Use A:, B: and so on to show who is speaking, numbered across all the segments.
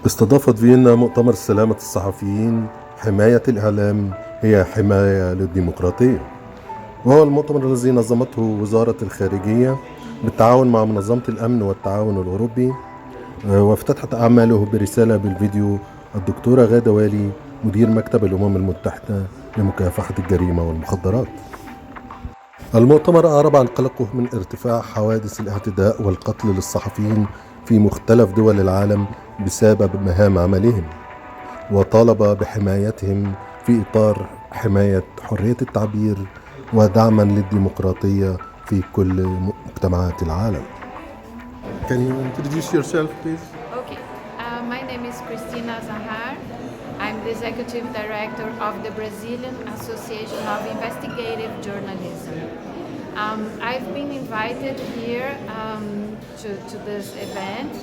A: استضافت فيينا مؤتمر سلامة الصحفيين. حماية الإعلام هي حماية للديمقراطية، وهو المؤتمر الذي نظمته وزارة الخارجية بالتعاون مع منظمة الأمن والتعاون الأوروبي، وافتتحت أعماله برسالة بالفيديو الدكتورة غادة والي مدير مكتب الأمم المتحدة لمكافحة الجريمة والمخدرات. المؤتمر أعرب عن قلقه من ارتفاع حوادث الاعتداء والقتل للصحفيين في مختلف دول العالم بسبب مهام عملهم، وطالب بحمايتهم في إطار حماية حرية التعبير ودعما للديمقراطية في كل مجتمعات العالم. Can you introduce yourself, please?
B: Okay, my name is Cristina Zahar. I'm the Executive Director of the Brazilian Association of Investigative Journalism. I've been invited here to this event.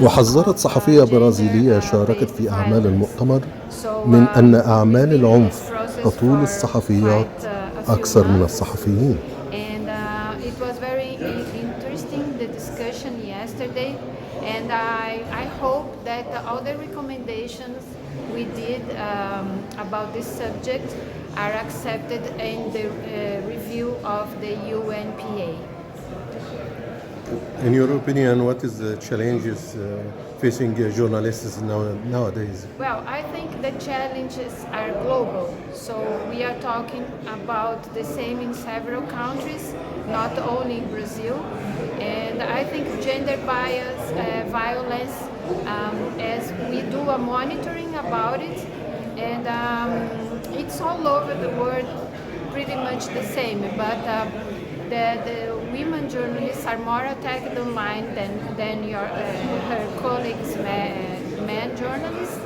A: وحذرت صحفية برازيلية شاركت في أعمال المؤتمر من أن أعمال العنف تطول الصحفيات أكثر من الصحفيين.
B: It was very interesting, the discussion yesterday, and I hope that all the recommendations we did about this subject are accepted in the review of the UNPA.
A: In your opinion, what is the challenges facing journalists nowadays?
B: Well, I think the challenges are global. So we are talking about the same in several countries, not only in Brazil. And I think gender bias, violence, as we do a monitoring about it, and it's all over the world pretty much the same. But the women journalists are more attacked online than her colleagues, men journalists.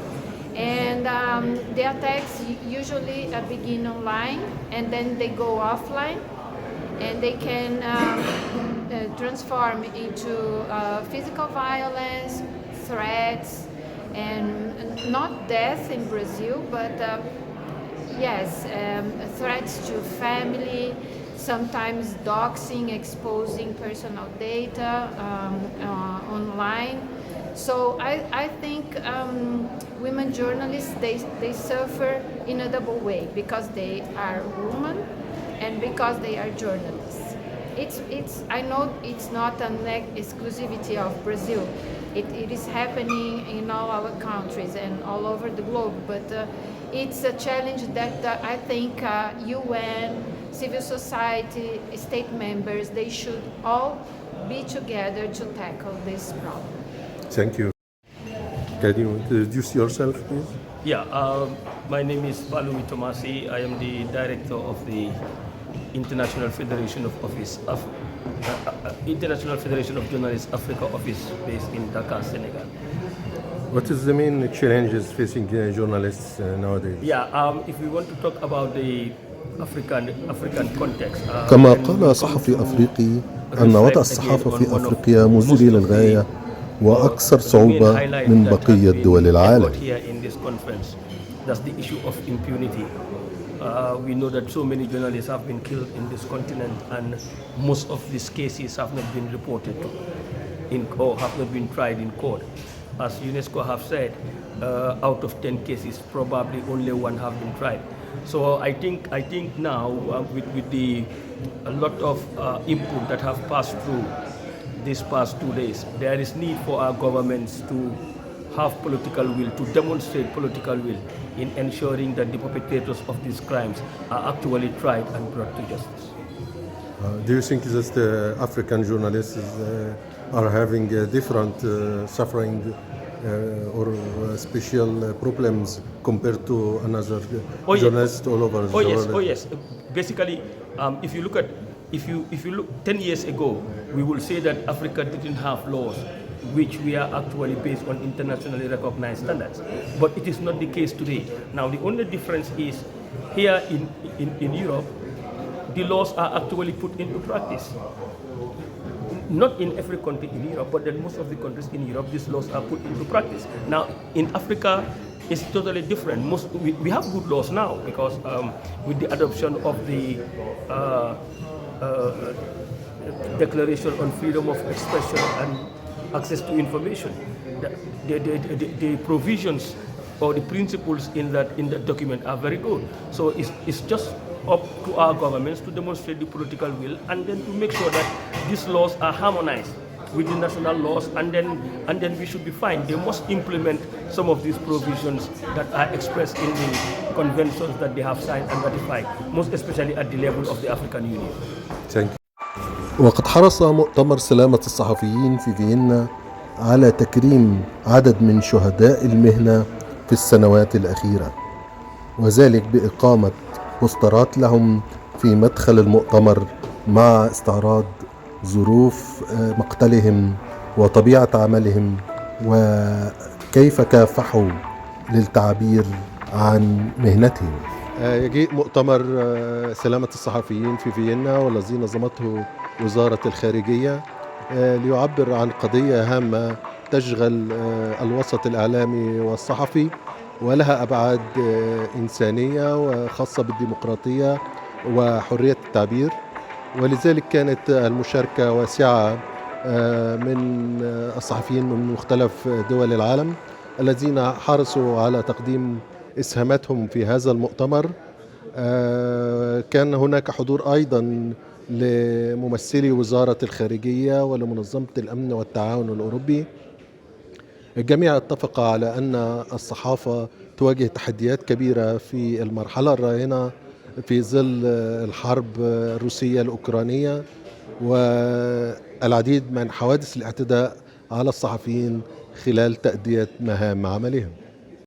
B: And the attacks usually begin online and then they go offline, and they can transform into physical violence, threats, and not death in Brazil, but yes, threats to family, sometimes doxing, exposing personal data online. So I think women journalists, they suffer in a double way, because they are women and because they are journalists. I know it's not an exclusivity of Brazil. It is happening in all our countries and all over the globe, but it's a challenge that I think UN, civil society, state members, they should all be together to tackle this problem.
A: Thank you. Can you introduce yourself, please?
C: Yeah, my name is Balumi Tomasi. I am the director of the International Federation of Journalists Africa office based in Dakar, Senegal.
A: What is the main challenges facing journalists nowadays?
C: Yeah, if we want to talk about the African context.
A: كما قال صحفي أفريقي أن وضع الصحافة في أفريقيا مزري للغاية وأكثر صعوبة من بقية دول العالم.
C: That's the issue of impunity. We know that so many journalists have been killed in this continent, and most of these cases have not been reported or have not been tried in court. As UNESCO have said, out of 10 cases, probably only one have been tried. So I think now with a lot of input that have passed through these past 2 days, there is need for our governments to have political will, to demonstrate political will in ensuring that the perpetrators of these crimes are actually tried and brought to justice.
A: Do you think that the African journalists are having different suffering or special problems compared to another journalists all over the world?
C: Oh yes. Basically, if you look 10 years ago, we will say that Africa didn't have laws which we are actually based on internationally recognized standards. But it is not the case today. Now the only difference is here in Europe, the laws are actually put into practice. Not in every country in Europe, but in most of the countries in Europe, these laws are put into practice. Now in Africa, it's totally different. We have good laws now because with the adoption of the Declaration on Freedom of Expression and access to information. The provisions or the principles in that document are very good. So it's just up to our governments to demonstrate the political will and then to make sure that these laws are harmonized with the national laws, and then we should be fine. They must implement some of these provisions that are expressed in the conventions that they have signed and ratified, most especially at the level of the African Union.
A: Thank you. وقد حرص مؤتمر سلامة الصحفيين في فيينا على تكريم عدد من شهداء المهنة في السنوات الأخيرة، وذلك بإقامة بوسترات لهم في مدخل المؤتمر مع استعراض ظروف مقتلهم وطبيعة عملهم وكيف كافحوا للتعبير عن مهنتهم. يجيء مؤتمر سلامة الصحفيين في فيينا والذي نظمته وزارة الخارجية ليعبر عن قضية هامة تشغل الوسط الإعلامي والصحفي ولها أبعاد إنسانية وخاصة بالديمقراطية وحرية التعبير، ولذلك كانت المشاركة واسعة من الصحفيين من مختلف دول العالم الذين حرصوا على تقديم إسهاماتهم في هذا المؤتمر. كان هناك حضور أيضا لممثلي وزارة الخارجية ولمنظمة الأمن والتعاون الأوروبي. الجميع اتفق على أن الصحافة تواجه تحديات كبيرة في المرحلة الراهنة في ظل الحرب الروسية الأوكرانية والعديد من حوادث الاعتداء على الصحفيين خلال تأدية مهام عملهم.